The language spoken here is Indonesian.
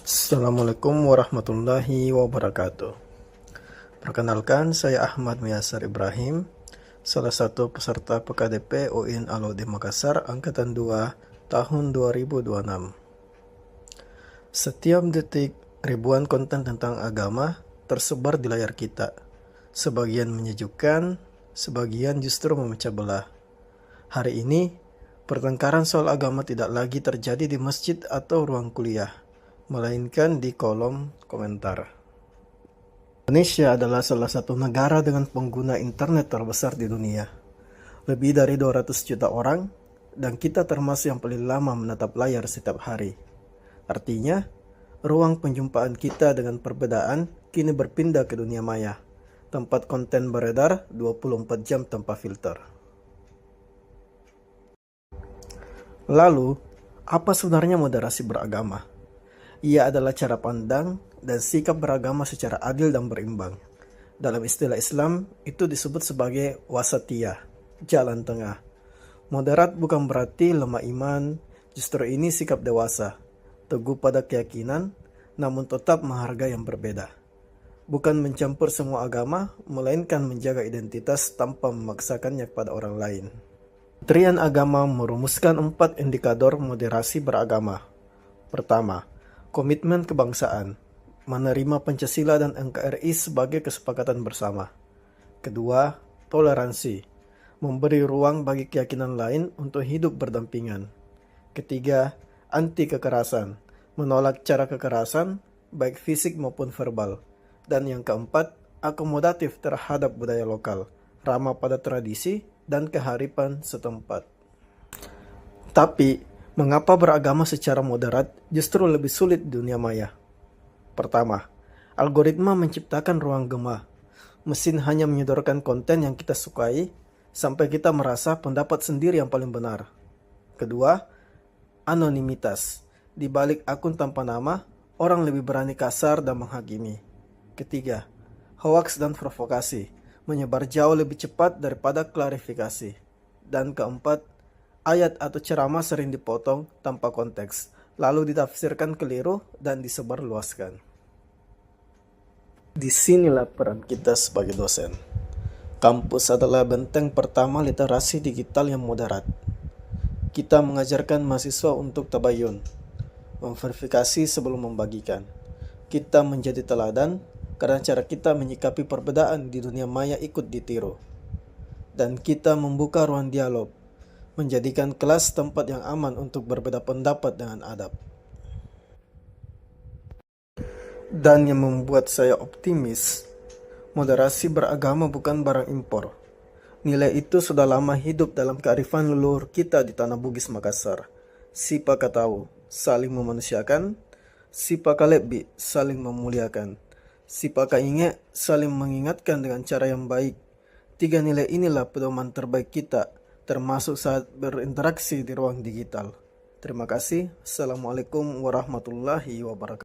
Assalamualaikum warahmatullahi wabarakatuh. Perkenalkan, saya Ahmad Miyasar Ibrahim, salah satu peserta PKDP UIN Alauddin Makassar Angkatan 2 tahun 2026. Setiap detik, ribuan konten tentang agama tersebar di layar kita. Sebagian menyejukkan, sebagian justru memecah belah. Hari ini, pertengkaran soal agama tidak lagi terjadi di masjid atau ruang kuliah, melainkan di kolom komentar. Indonesia adalah salah satu negara dengan pengguna internet terbesar di dunia. Lebih dari 200 juta orang, dan kita termasuk yang paling lama menatap layar setiap hari. Artinya, ruang penjumpaan kita dengan perbedaan kini berpindah ke dunia maya, tempat konten beredar 24 jam tanpa filter. Lalu, apa sebenarnya moderasi beragama? Ia adalah cara pandang dan sikap beragama secara adil dan berimbang. Dalam istilah Islam, itu disebut sebagai wasatiyah, jalan tengah. Moderat bukan berarti lemah iman, justru ini sikap dewasa, teguh pada keyakinan, namun tetap menghargai yang berbeda. Bukan mencampur semua agama, melainkan menjaga identitas tanpa memaksakannya kepada orang lain. Kementerian Agama merumuskan 4 indikator moderasi beragama. Pertama, komitmen kebangsaan, menerima Pancasila dan NKRI sebagai kesepakatan bersama. Kedua, toleransi, memberi ruang bagi keyakinan lain untuk hidup berdampingan. Ketiga, anti kekerasan, menolak cara kekerasan, baik fisik maupun verbal. Dan yang keempat, akomodatif terhadap budaya lokal, ramah pada tradisi dan kearifan setempat. Tapi, mengapa beragama secara moderat justru lebih sulit di dunia maya? Pertama, algoritma menciptakan ruang gema. Mesin hanya menyodorkan konten yang kita sukai, sampai kita merasa pendapat sendiri yang paling benar. Kedua, anonimitas. Di balik akun tanpa nama, orang lebih berani kasar dan menghakimi. Ketiga, hoaks dan provokasi. Menyebar jauh lebih cepat daripada klarifikasi. Dan keempat, ayat atau ceramah sering dipotong tanpa konteks, lalu ditafsirkan keliru dan disebarluaskan. Disinilah peran kita sebagai dosen. Kampus adalah benteng pertama literasi digital yang moderat. Kita mengajarkan mahasiswa untuk tabayun, memverifikasi sebelum membagikan. Kita menjadi teladan karena cara kita menyikapi perbedaan di dunia maya ikut ditiru. Dan kita membuka ruang dialog, menjadikan kelas tempat yang aman untuk berbeda pendapat dengan adab. Dan yang membuat saya optimis, moderasi beragama bukan barang impor. Nilai itu sudah lama hidup dalam kearifan leluhur kita di tanah Bugis Makassar. Sipa katau, saling memanusiakan. Sipa kalebi, saling memuliakan. Sipa kainge, saling mengingatkan dengan cara yang baik. 3 nilai inilah pedoman terbaik kita, termasuk saat berinteraksi di ruang digital. Terima kasih. Assalamualaikum warahmatullahi wabarakatuh.